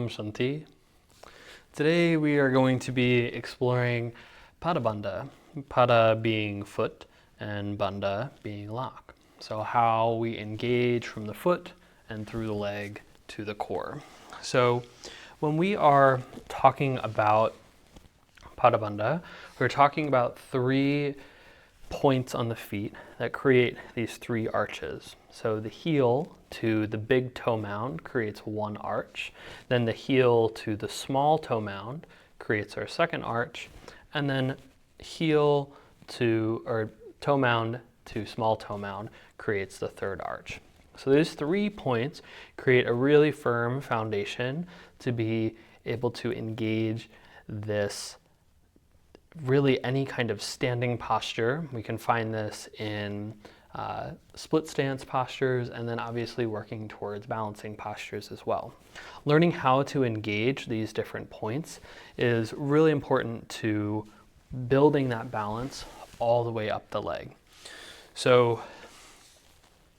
Om Shanti. Today we are going to be exploring Pada Bandha, Pada being foot and Bandha being lock. So how we engage from the foot and through the leg to the core. So when we are talking about Pada Bandha, we're talking about 3 points on the feet that create these 3 arches. So the heel to the big toe mound creates 1 arch, then the heel to the small toe mound creates our 2nd arch, and then heel to, or toe mound to small toe mound creates the 3rd arch. So those 3 points create a really firm foundation to be able to engage this really any kind of standing posture. We can find this in split stance postures, and then obviously working towards balancing postures as well. Learning how to engage these different points is really important to building that balance all the way up the leg. So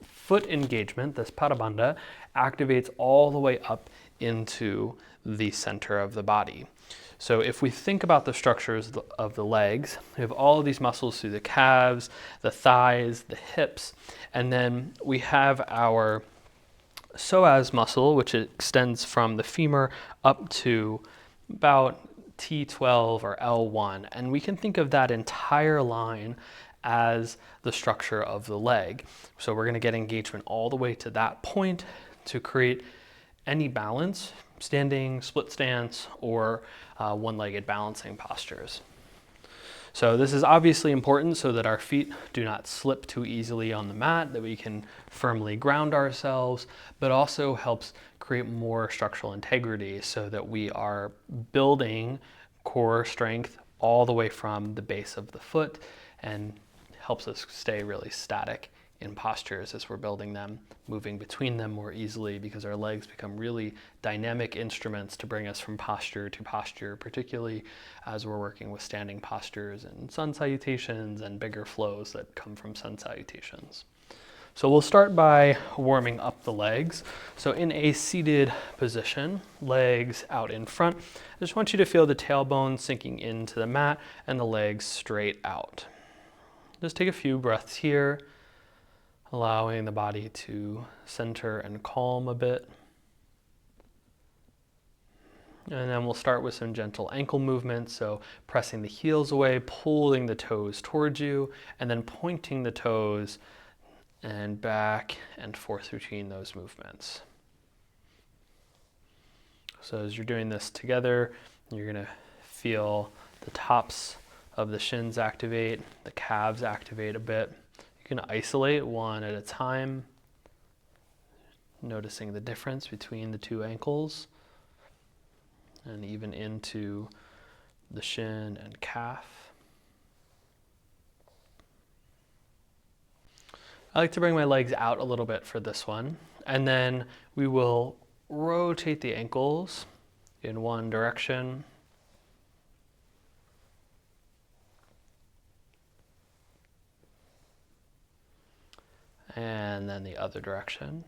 foot engagement, this Pada Bandha, activates all the way up into the center of the body. So if we think about the structures of the legs, we have all of these muscles through the calves, the thighs, the hips, and then we have our psoas muscle, which extends from the femur up to about T12 or L1. And we can think of that entire line as the structure of the leg. So we're going to get engagement all the way to that point to create any balance, standing, split stance, or one-legged balancing postures. So this is obviously important so that our feet do not slip too easily on the mat, that we can firmly ground ourselves, but also helps create more structural integrity so that we are building core strength all the way from the base of the foot, and helps us stay really static in postures as we're building them, moving between them more easily, because our legs become really dynamic instruments to bring us from posture to posture, particularly as we're working with standing postures and sun salutations and bigger flows that come from sun salutations. So we'll start by warming up the legs. So in a seated position, legs out in front, I just want you to feel the tailbone sinking into the mat and the legs straight out. Just take a few breaths here, allowing the body to center and calm a bit. And then we'll start with some gentle ankle movements. So pressing the heels away, pulling the toes towards you, and then pointing the toes and back and forth between those movements. So as you're doing this together, you're going to feel the tops of the shins activate, the calves activate a bit. You can isolate one at a time, noticing the difference between the 2 ankles and even into the shin and calf. I like to bring my legs out a little bit for this one, and then we will rotate the ankles in one direction, and then the other direction.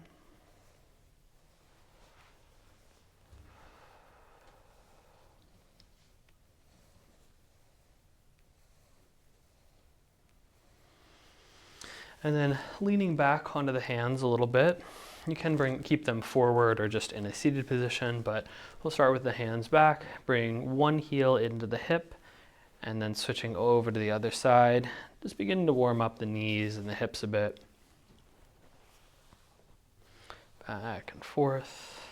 And then leaning back onto the hands a little bit. You can keep them forward or just in a seated position, but we'll start with the hands back. Bring one heel into the hip, and then switching over to the other side. Just beginning to warm up the knees and the hips a bit. Back and forth.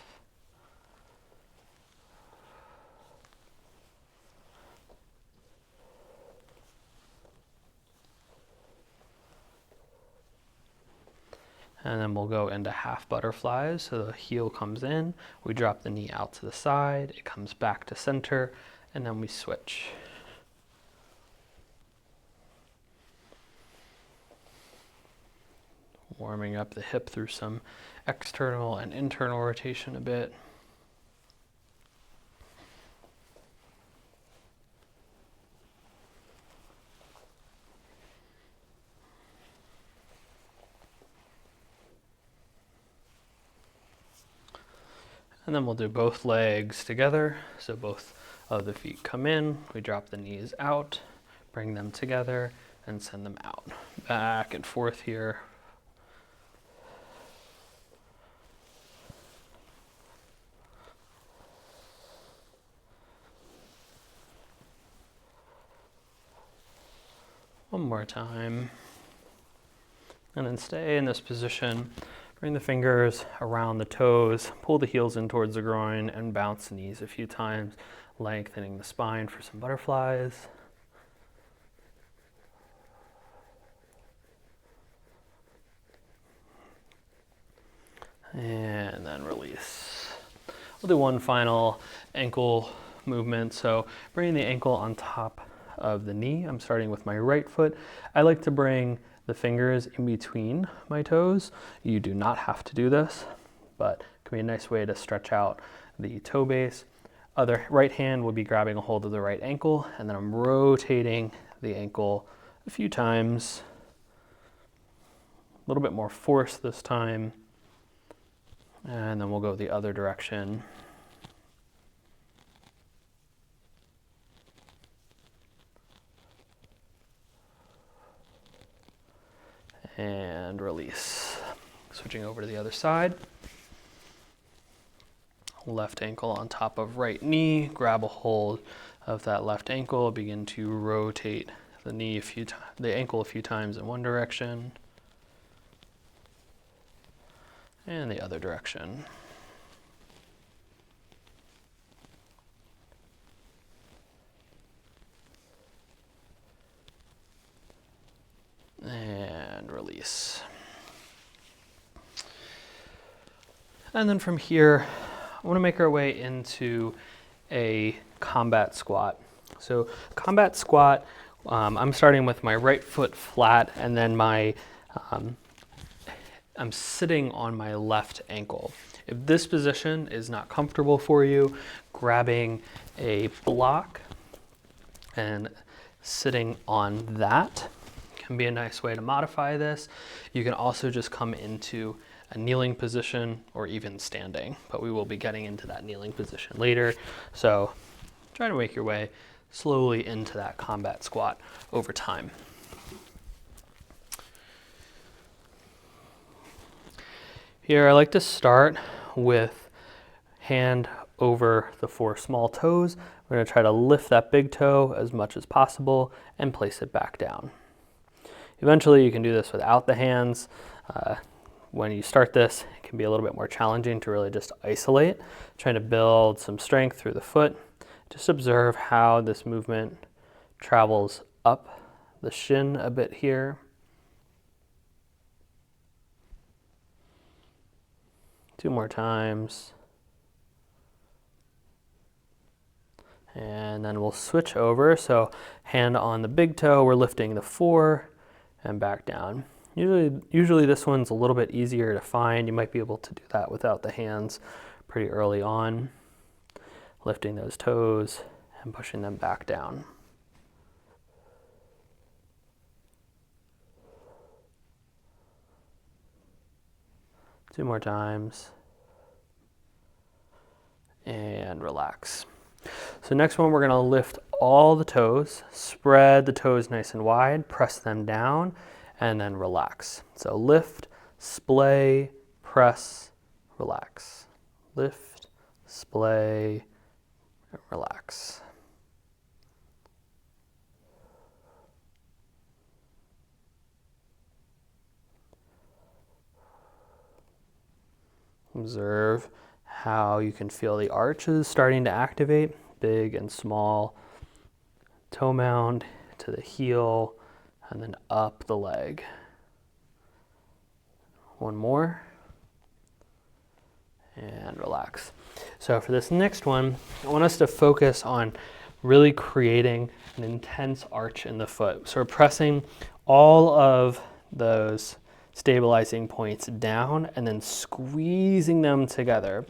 And then we'll go into half butterflies. So the heel comes in, we drop the knee out to the side, it comes back to center, and then we switch. Warming up the hip through some external and internal rotation a bit. And then we'll do both legs together. So both of the feet come in, we drop the knees out, bring them together, and send them out. Back and forth here. One more time. And then stay in this position. Bring the fingers around the toes, pull the heels in towards the groin, and bounce the knees a few times, lengthening the spine for some butterflies. And then release. We'll do one final ankle movement. So bringing the ankle on top of the knee. I'm starting with my right foot. I like to bring the fingers in between my toes. You do not have to do this, but it can be a nice way to stretch out the toe base. Other right hand will be grabbing a hold of the right ankle, and then I'm rotating the ankle a few times. A little bit more force this time. And then we'll go the other direction. And release. Switching over to the other side. Left ankle on top of right knee. Grab a hold of that left ankle. Begin to rotate the knee the ankle a few times in one direction. And the other direction. And release. And then from here, I want to make our way into a combat squat. So combat squat, I'm starting with my right foot flat, and then I'm sitting on my left ankle. If this position is not comfortable for you, grabbing a block and sitting on that can be a nice way to modify this. You can also just come into a kneeling position or even standing, but we will be getting into that kneeling position later. So try to make your way slowly into that combat squat over time. Here I like to start with hand over the 4 small toes. We're going to try to lift that big toe as much as possible and place it back down. Eventually you can do this without the hands. When you start this, it can be a little bit more challenging to really just isolate, trying to build some strength through the foot. Just observe how this movement travels up the shin a bit here. 2 more times. And then we'll switch over. So hand on the big toe, we're lifting the 4 and back down. Usually this one's a little bit easier to find. You might be able to do that without the hands pretty early on. Lifting those toes and pushing them back down. Two more times. And relax. So next one, we're going to lift all the toes, spread the toes nice and wide, press them down, and then relax. So lift, splay, press, relax. Lift, splay, relax. Observe how you can feel the arches starting to activate, big and small, toe mound to the heel, and then up the leg. One more, and relax. So for this next one, I want us to focus on really creating an intense arch in the foot. So we're pressing all of those stabilizing points down and then squeezing them together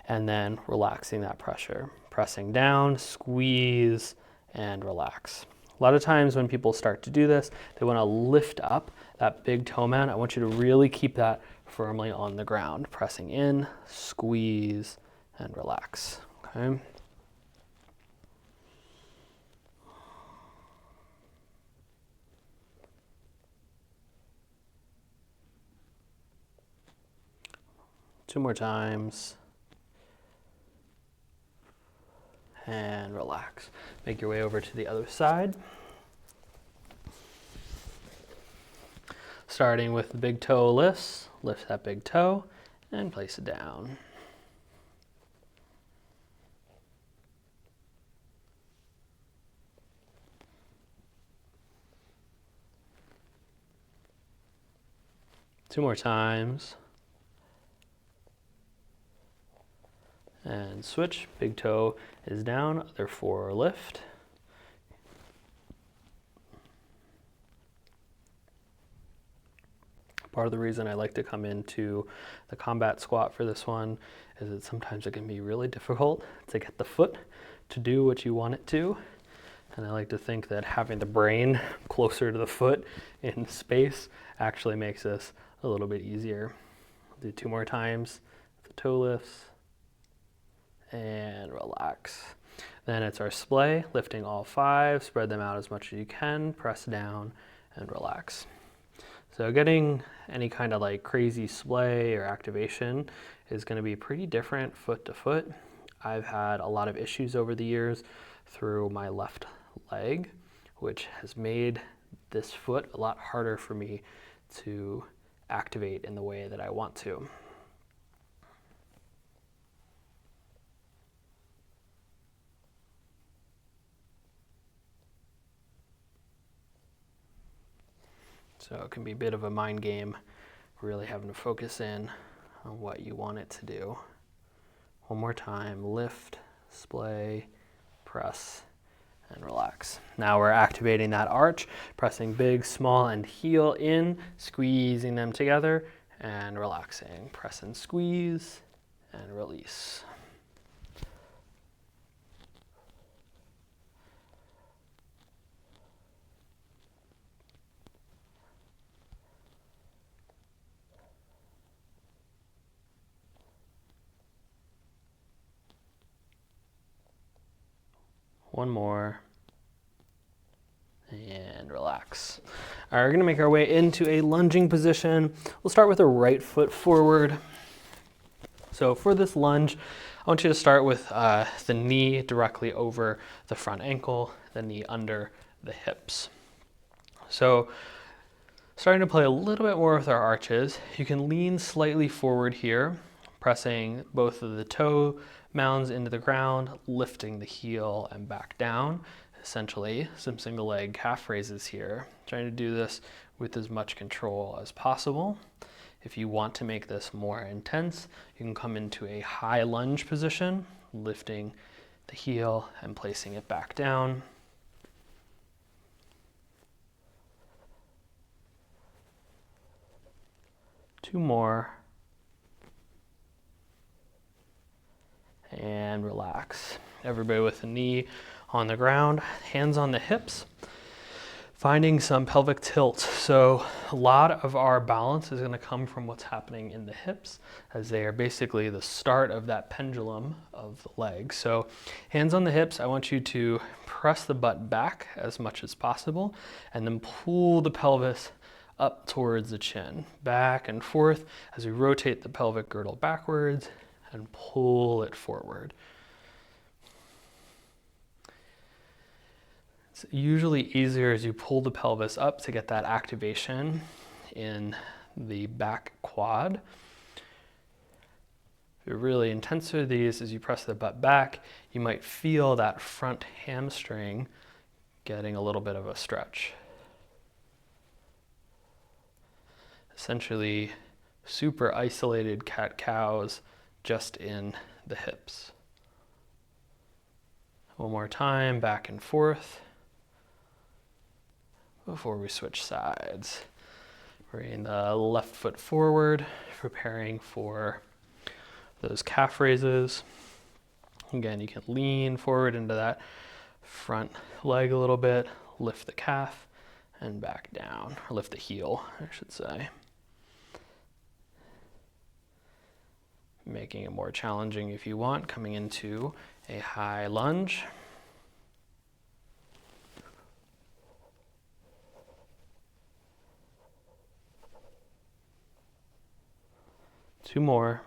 and then relaxing that pressure. Pressing down, squeeze, and relax. A lot of times when people start to do this, they want to lift up that big toe mound. I want you to really keep that firmly on the ground. Pressing in, squeeze, and relax. Okay. Two more times. And relax. Make your way over to the other side. Starting with the big toe lifts, lift that big toe and place it down. Two more times. And switch, big toe is down, other four lift. Part of the reason I like to come into the combat squat for this one is that sometimes it can be really difficult to get the foot to do what you want it to. And I like to think that having the brain closer to the foot in space actually makes this a little bit easier. I'll do two more times, the toe lifts, and relax. Then it's our splay, lifting all five, spread them out as much as you can, press down and relax. So getting any kind of like crazy splay or activation is going to be pretty different foot to foot. I've had a lot of issues over the years through my left leg, which has made this foot a lot harder for me to activate in the way that I want to. So it can be a bit of a mind game, really having to focus in on what you want it to do. One more time, lift, splay, press, and relax. Now we're activating that arch, pressing big, small, and heel in, squeezing them together, and relaxing. Press and squeeze, and release. One more, and relax. All right, we're gonna make our way into a lunging position. We'll start with the right foot forward. So for this lunge, I want you to start with the knee directly over the front ankle, the knee under the hips. So starting to play a little bit more with our arches, you can lean slightly forward here, pressing both of the toe mounds into the ground, lifting the heel and back down. Essentially, some single leg calf raises here. Trying to do this with as much control as possible. If you want to make this more intense, you can come into a high lunge position, lifting the heel and placing it back down. Two more. And relax. Everybody with the knee on the ground, hands on the hips, finding some pelvic tilt. So a lot of our balance is going to come from what's happening in the hips, as they are basically the start of that pendulum of the leg. So hands on the hips, I want you to press the butt back as much as possible, and then pull the pelvis up towards the chin, back and forth as we rotate the pelvic girdle backwards and pull it forward. It's usually easier as you pull the pelvis up to get that activation in the back quad. If you're really intense with these, as you press the butt back, you might feel that front hamstring getting a little bit of a stretch. Essentially, super isolated cat-cows just in the hips. One more time, back and forth, before we switch sides. Bring the left foot forward, preparing for those calf raises. Again, you can lean forward into that front leg a little bit, lift the calf, and back down, or lift the heel, I should say. Making it more challenging if you want, coming into a high lunge. Two more.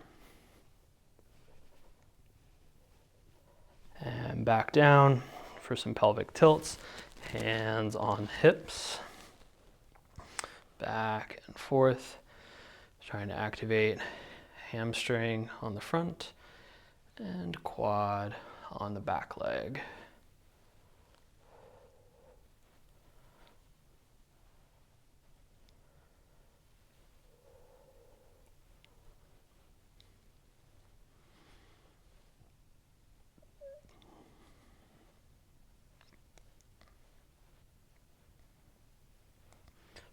And back down for some pelvic tilts. Hands on hips. Back and forth. Trying to activate hamstring on the front and quad on the back leg.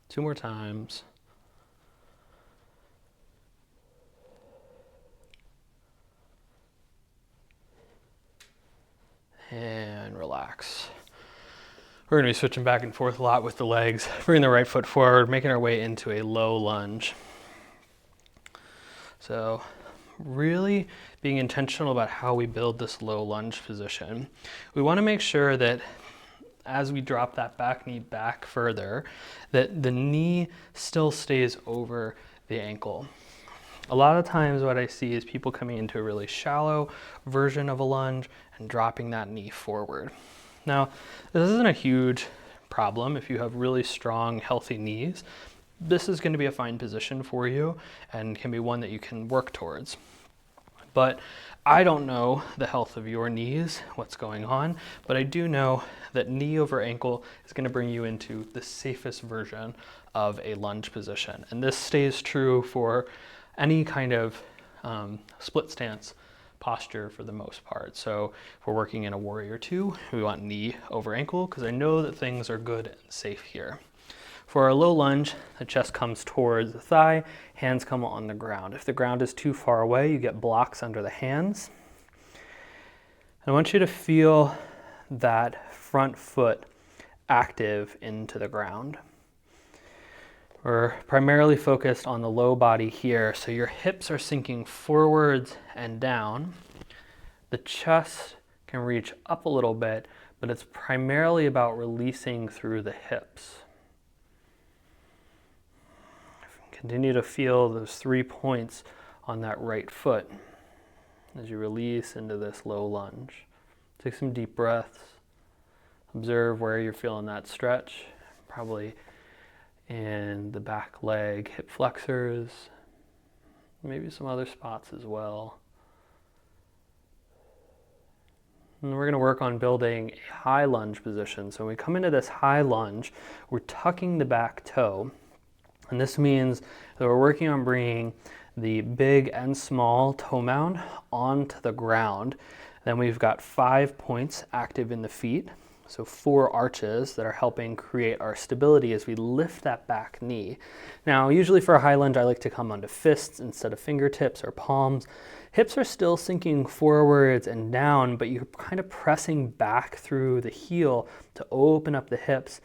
Two more times. And relax. We're going to be switching back and forth a lot with the legs, bringing the right foot forward, making our way into a low lunge. So really being intentional about how we build this low lunge position. We want to make sure that as we drop that back knee back further, that the knee still stays over the ankle. A lot of times what I see is people coming into a really shallow version of a lunge and dropping that knee forward. Now, this isn't a huge problem if you have really strong, healthy knees. This is going to be a fine position for you and can be one that you can work towards. But I don't know the health of your knees, what's going on, but I do know that knee over ankle is going to bring you into the safest version of a lunge position. And this stays true for any kind of split stance posture for the most part. So if we're working in a warrior two, we want knee over ankle because I know that things are good and safe here. For our low lunge, the chest comes towards the thigh, hands come on the ground. If the ground is too far away, you get blocks under the hands. I want you to feel that front foot active into the ground. We're primarily focused on the low body here, so your hips are sinking forwards and down. The chest can reach up a little bit, but it's primarily about releasing through the hips. Continue to feel those 3 points on that right foot as you release into this low lunge. Take some deep breaths. Observe where you're feeling that stretch, probably in the back leg, hip flexors, maybe some other spots as well. And we're going to work on building a high lunge position. So when we come into this high lunge, we're tucking the back toe. And this means that we're working on bringing the big and small toe mound onto the ground. Then we've got 5 points active in the feet. So 4 arches that are helping create our stability as we lift that back knee. Now, usually for a high lunge, I like to come onto fists instead of fingertips or palms. Hips are still sinking forwards and down, but you're kind of pressing back through the heel to open up the hips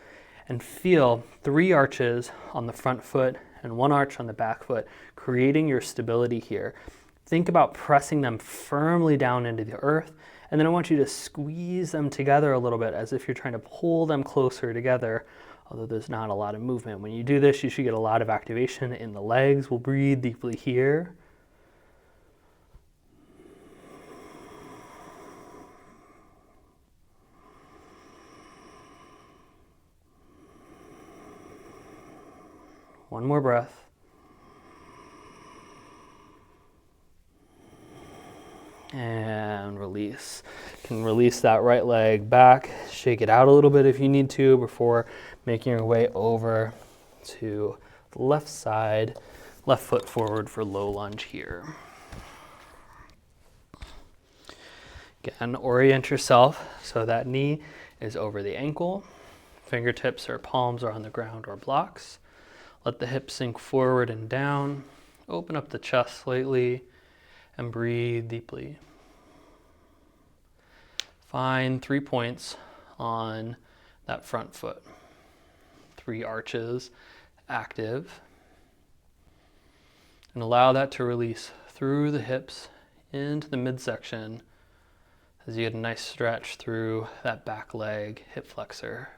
and feel 3 arches on the front foot and 1 arch on the back foot, creating your stability here. Think about pressing them firmly down into the earth, and then I want you to squeeze them together a little bit as if you're trying to pull them closer together, although there's not a lot of movement. When you do this, you should get a lot of activation in the legs. We'll breathe deeply here. One more breath. And release. You can release that right leg back, shake it out a little bit if you need to before making your way over to the left side, left foot forward for low lunge here. Again, orient yourself so that knee is over the ankle, fingertips or palms are on the ground or blocks. Let the hips sink forward and down. Open up the chest slightly and breathe deeply. Find 3 points on that front foot. 3 arches active. And allow that to release through the hips into the midsection as you get a nice stretch through that back leg, hip flexor.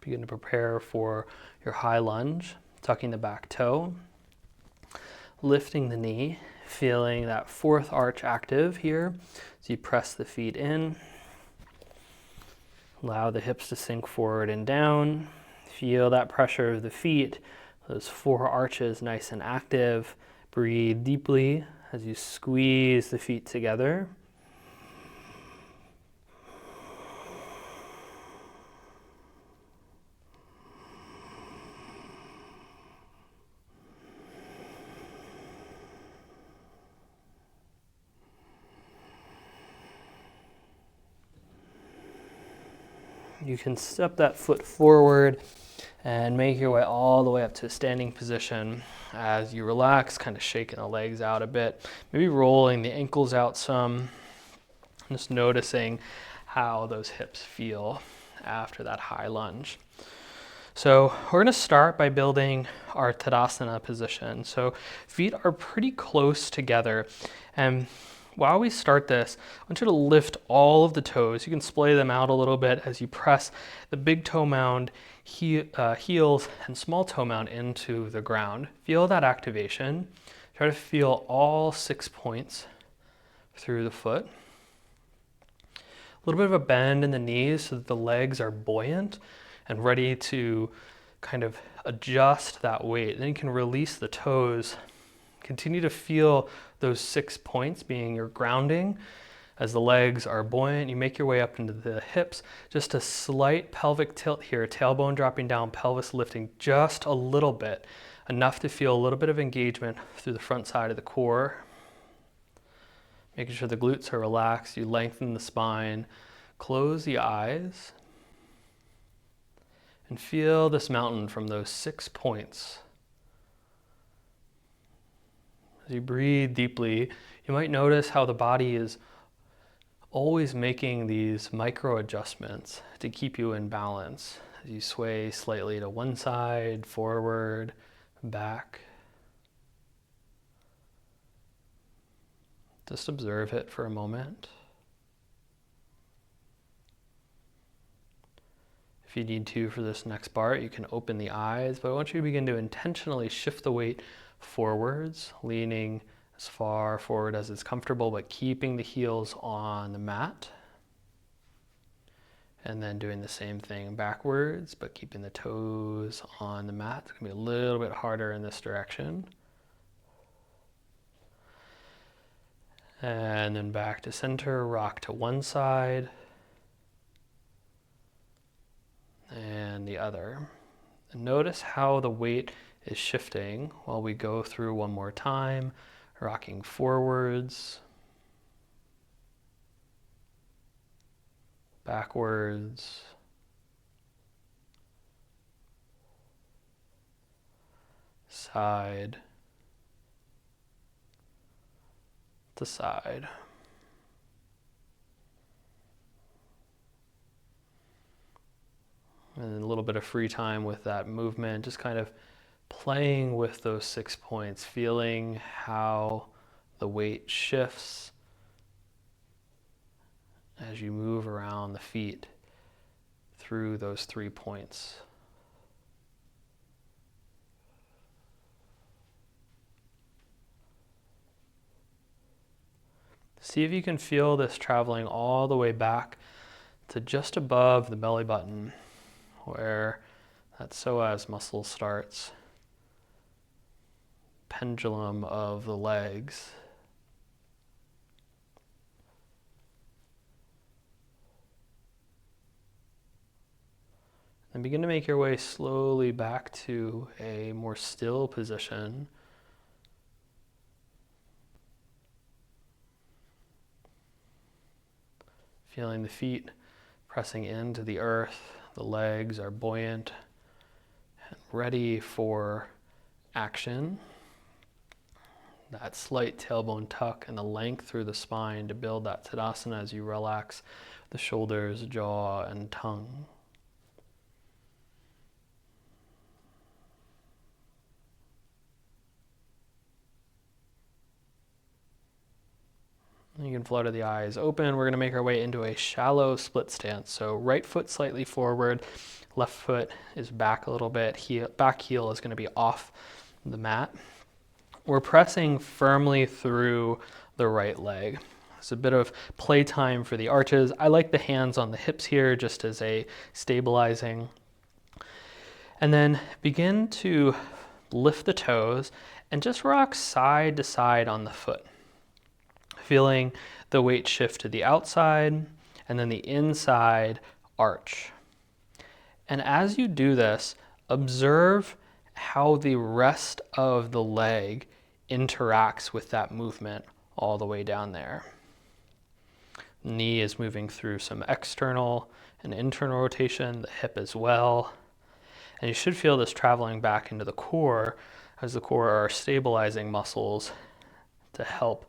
Begin to prepare for your high lunge, tucking the back toe, lifting the knee, feeling that fourth arch active here as you press the feet in. Allow the hips to sink forward and down. Feel that pressure of the feet, those four arches nice and active. Breathe deeply as you squeeze the feet together. You can step that foot forward and make your way all the way up to a standing position. As you relax, kind of shaking the legs out a bit, maybe rolling the ankles out some, just noticing how those hips feel after that high lunge. So we're going to start by building our Tadasana position. So feet are pretty close together, and while we start this, I want you to lift all of the toes. You can splay them out a little bit as you press the big toe mound, heels, and small toe mound into the ground. Feel that activation. Try to feel all 6 points through the foot. A little bit of a bend in the knees so that the legs are buoyant and ready to kind of adjust that weight. Then you can release the toes. Continue to feel those 6 points being your grounding. As the legs are buoyant, you make your way up into the hips. Just a slight pelvic tilt here, tailbone dropping down, pelvis lifting just a little bit, enough to feel a little bit of engagement through the front side of the core. Making sure the glutes are relaxed, you lengthen the spine, close the eyes, and feel this mountain from those 6 points. As you breathe deeply, you might notice how the body is always making these micro adjustments to keep you in balance. As you sway slightly to one side, forward, back. Just observe it for a moment. If you need to for this next part, you can open the eyes, but I want you to begin to intentionally shift the weight forwards, leaning as far forward as it's comfortable, but keeping the heels on the mat. And then doing the same thing backwards, but keeping the toes on the mat. It's going to be a little bit harder in this direction. And then back to center, rock to one side and the other. And notice how the weight is shifting while we go through one more time, rocking forwards, backwards, side to side. And a little bit of free time with that movement, just kind of playing with those 6 points, feeling how the weight shifts as you move around the feet through those 3 points. See if you can feel this traveling all the way back to just above the belly button, where that psoas muscle starts. Pendulum of the legs. And begin to make your way slowly back to a more still position. Feeling the feet pressing into the earth, the legs are buoyant and ready for action. That slight tailbone tuck and the length through the spine to build that Tadasana as you relax the shoulders, jaw, and tongue. You can flutter the eyes open. We're going to make our way into a shallow split stance. So right foot slightly forward, left foot is back a little bit. Back heel is going to be off the mat. We're pressing firmly through the right leg. It's a bit of playtime for the arches. I like the hands on the hips here just as a stabilizing. And then begin to lift the toes and just rock side to side on the foot. Feeling the weight shift to the outside and then the inside arch. And as you do this, observe how the rest of the leg interacts with that movement all the way down there. Knee is moving through some external and internal rotation, the hip as well. And you should feel this traveling back into the core, as the core are stabilizing muscles to help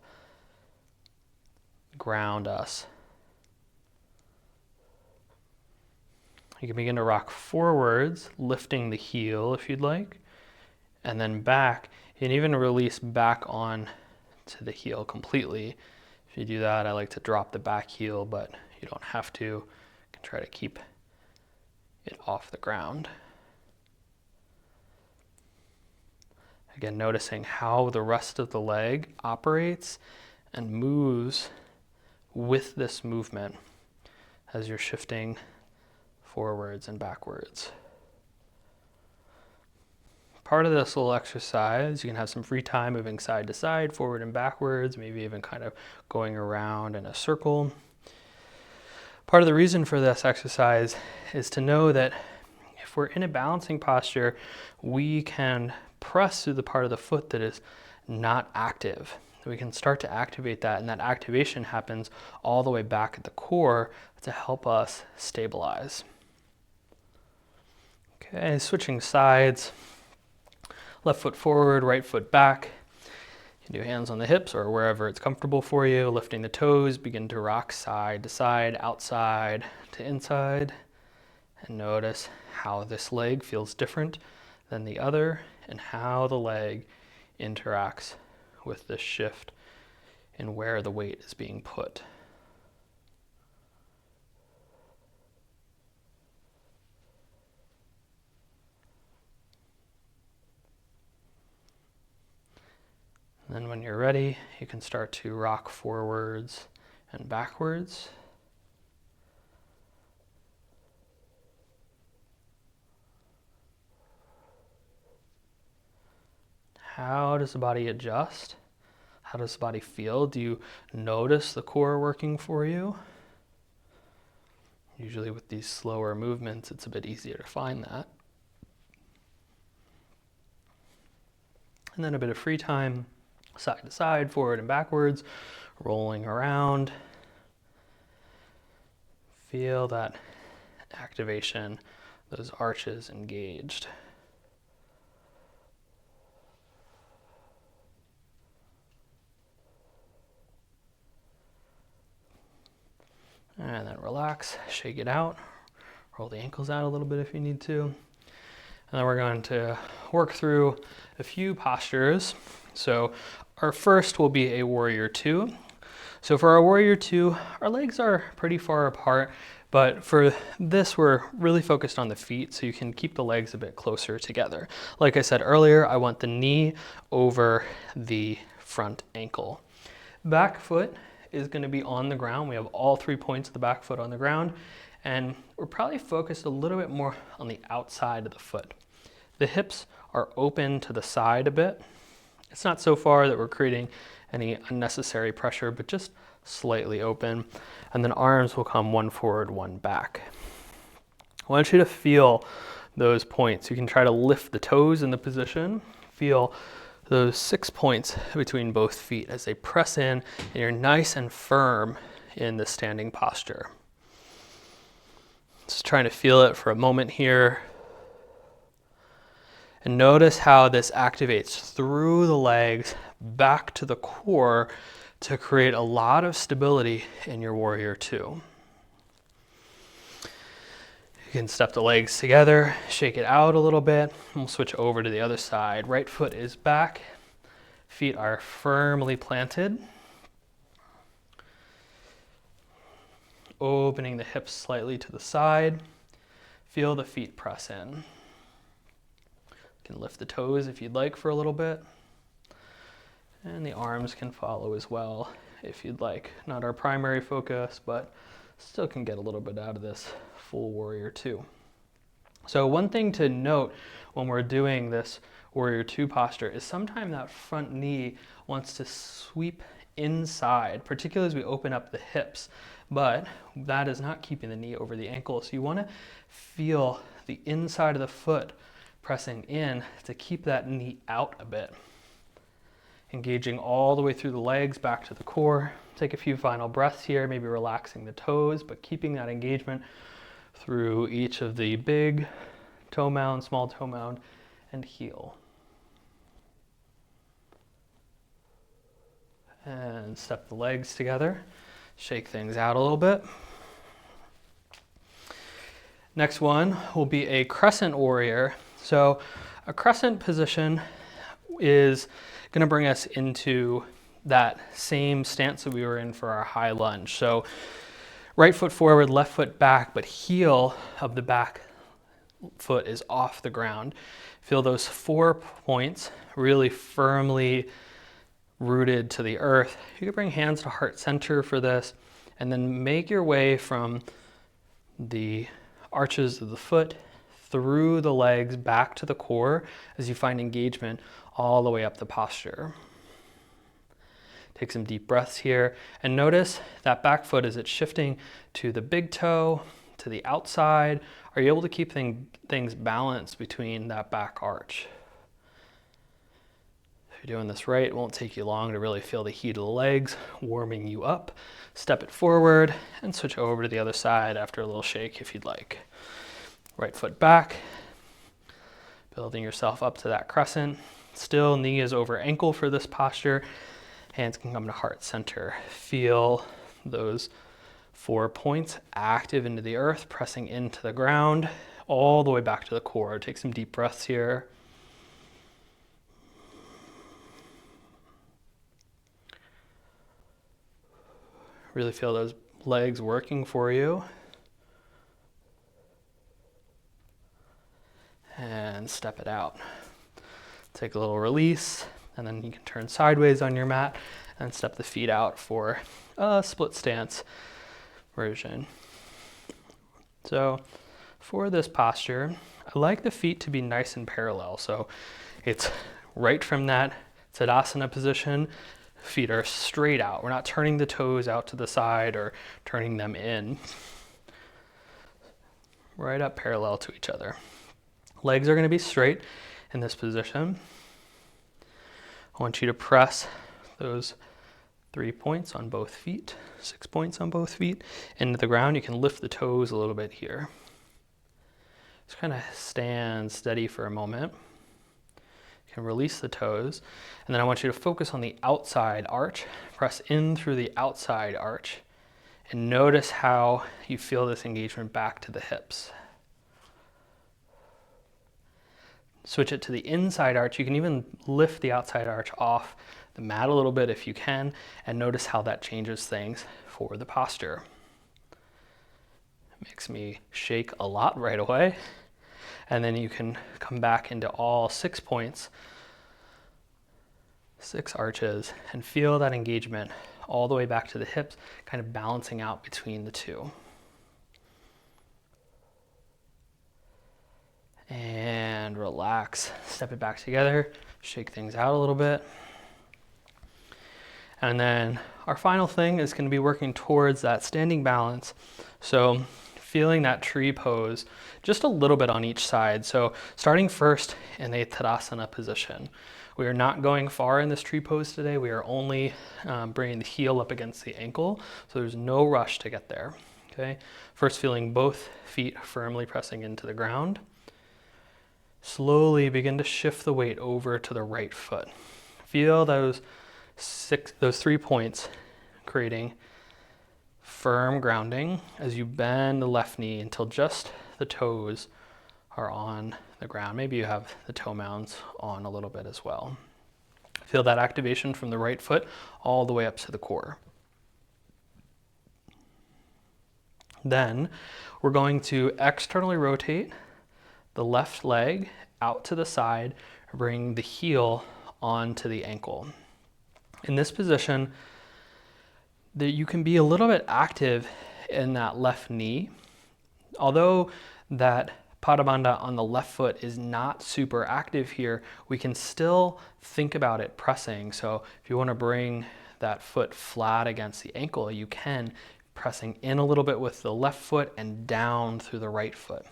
ground us. You can begin to rock forwards, lifting the heel if you'd like, and then back. You can even release back on to the heel completely. If you do that, I like to drop the back heel, but you don't have to. You can try to keep it off the ground. Again, noticing how the rest of the leg operates and moves with this movement as you're shifting forwards and backwards. Part of this little exercise, you can have some free time moving side to side, forward and backwards, maybe even kind of going around in a circle. Part of the reason for this exercise is to know that if we're in a balancing posture, we can press through the part of the foot that is not active. We can start to activate that, and that activation happens all the way back at the core to help us stabilize. Okay, switching sides. Left foot forward, right foot back. You can do hands on the hips or wherever it's comfortable for you. Lifting the toes, begin to rock side to side, outside to inside. And notice how this leg feels different than the other and how the leg interacts with this shift and where the weight is being put. And then when you're ready, you can start to rock forwards and backwards. How does the body adjust? How does the body feel? Do you notice the core working for you? Usually with these slower movements, it's a bit easier to find that. And then a bit of free time, side to side, forward and backwards, rolling around. Feel that activation, those arches engaged. And then relax, shake it out, roll the ankles out a little bit if you need to. And then we're going to work through a few postures. So our first will be a warrior two. So for our warrior two, our legs are pretty far apart, but for this, we're really focused on the feet, so you can keep the legs a bit closer together. Like I said earlier, I want the knee over the front ankle. Back foot is going to be on the ground. We have all 3 points of the back foot on the ground, and we're probably focused a little bit more on the outside of the foot. The hips are open to the side a bit. It's not so far that we're creating any unnecessary pressure, but just slightly open. And then arms will come one forward, one back. I want you to feel those points. You can try to lift the toes in the position. Feel those 6 points between both feet as they press in, and you're nice and firm in the standing posture. Just trying to feel it for a moment here. And notice how this activates through the legs back to the core to create a lot of stability in your warrior two. You can step the legs together, shake it out a little bit, and we'll switch over to the other side. Right foot is back, feet are firmly planted. opening the hips slightly to the side. Feel the feet press in. You can lift the toes if you'd like for a little bit. And the arms can follow as well if you'd like. Not our primary focus, but still can get a little bit out of this full warrior two. So one thing to note when we're doing this warrior two posture is sometimes that front knee wants to sweep inside, particularly as we open up the hips, but that is not keeping the knee over the ankle. So you want to feel the inside of the foot pressing in to keep that knee out a bit. Engaging all the way through the legs back to the core. Take a few final breaths here, maybe relaxing the toes, but keeping that engagement through each of the big toe mound, small toe mound, and heel. And step the legs together, shake things out a little bit. Next one will be a crescent warrior. So a crescent position is going to bring us into that same stance that we were in for our high lunge. So right foot forward, left foot back, but heel of the back foot is off the ground. Feel those 4 points really firmly rooted to the earth. You can bring hands to heart center for this, and then make your way from the arches of the foot through the legs back to the core as you find engagement all the way up the posture. Take some deep breaths here and notice that back foot as it's shifting to the big toe, to the outside. Are you able to keep things balanced between that back arch? If you're doing this right, it won't take you long to really feel the heat of the legs warming you up. Step it forward and switch over to the other side after a little shake if you'd like. Right foot back, building yourself up to that crescent. Still, knee is over ankle for this posture. Hands can come to heart center. Feel those 4 points active into the earth, pressing into the ground, all the way back to the core. Take some deep breaths here. Really feel those legs working for you. And step it out. Take a little release, and then you can turn sideways on your mat and step the feet out for a split stance version. So for this posture, I like the feet to be nice and parallel. So it's right from that Tadasana position, feet are straight out. We're not turning the toes out to the side or turning them in. Right up parallel to each other. Legs are going to be straight in this position. I want you to press those 3 points on both feet, 6 points on both feet into the ground. You can lift the toes a little bit here. Just kind of stand steady for a moment. You can release the toes, and then I want you to focus on the outside arch. Press in through the outside arch, and notice how you feel this engagement back to the hips. Switch it to the inside arch. You can even lift the outside arch off the mat a little bit if you can, and notice how that changes things for the posture. It makes me shake a lot right away. And then you can come back into all 6 points, 6 arches, and feel that engagement all the way back to the hips, kind of balancing out between the two. And relax, step it back together, shake things out a little bit. And then our final thing is going to be working towards that standing balance. So feeling that tree pose just a little bit on each side. So starting first in a Tadasana position. We are not going far in this tree pose today. We are only bringing the heel up against the ankle. So there's no rush to get there. Okay. First feeling both feet firmly pressing into the ground. Slowly begin to shift the weight over to the right foot. Feel those 3 points creating firm grounding as you bend the left knee until just the toes are on the ground. Maybe you have the toe mounds on a little bit as well. Feel that activation from the right foot all the way up to the core. Then we're going to externally rotate the left leg out to the side, bring the heel onto the ankle. In this position, you can be a little bit active in that left knee. Although that Pada Bandha on the left foot is not super active here, we can still think about it pressing. So if you want to bring that foot flat against the ankle, you can, pressing in a little bit with the left foot and down through the right foot.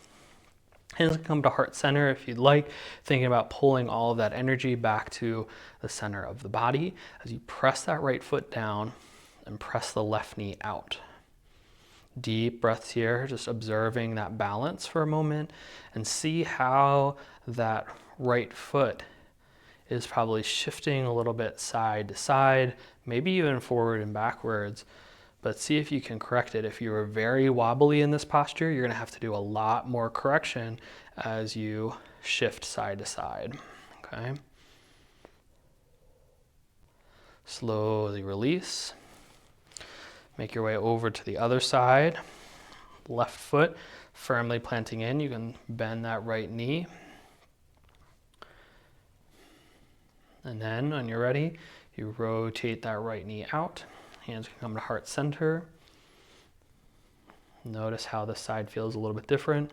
Hands can come to heart center if you'd like, thinking about pulling all of that energy back to the center of the body as you press that right foot down and press the left knee out. Deep breaths here, just observing that balance for a moment and see how that right foot is probably shifting a little bit side to side, maybe even forward and backwards, but see if you can correct it. If you are very wobbly in this posture, you're gonna have to do a lot more correction as you shift side to side, okay? Slowly release. Make your way over to the other side. Left foot firmly planting in. You can bend that right knee. And then when you're ready, you rotate that right knee out. Hands can come to heart center. Notice how this side feels a little bit different.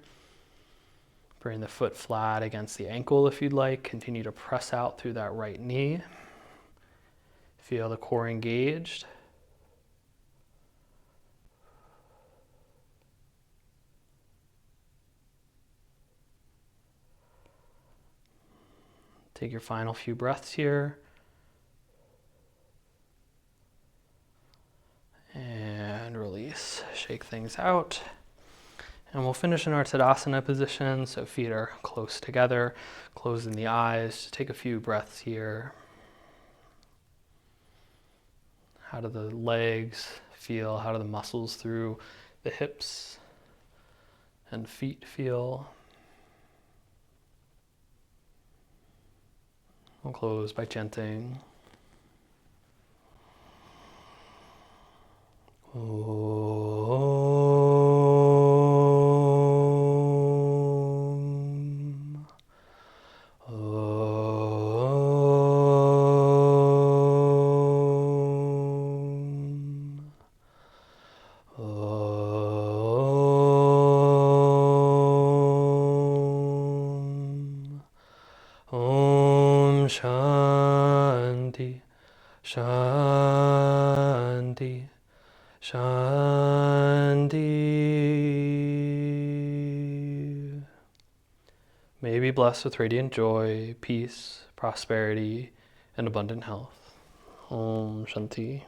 Bring the foot flat against the ankle if you'd like. Continue to press out through that right knee. Feel the core engaged. Take your final few breaths here. And release. Shake things out. And we'll finish in our Tadasana position, so feet are close together, closing the eyes. Take a few breaths here. How do the legs feel? How do the muscles through the hips and feet feel? We'll close by chanting. Om. Om. Om. Om Shanti. Shanti. Shanti. May you be blessed with radiant joy, peace, prosperity, and abundant health. Om Shanti.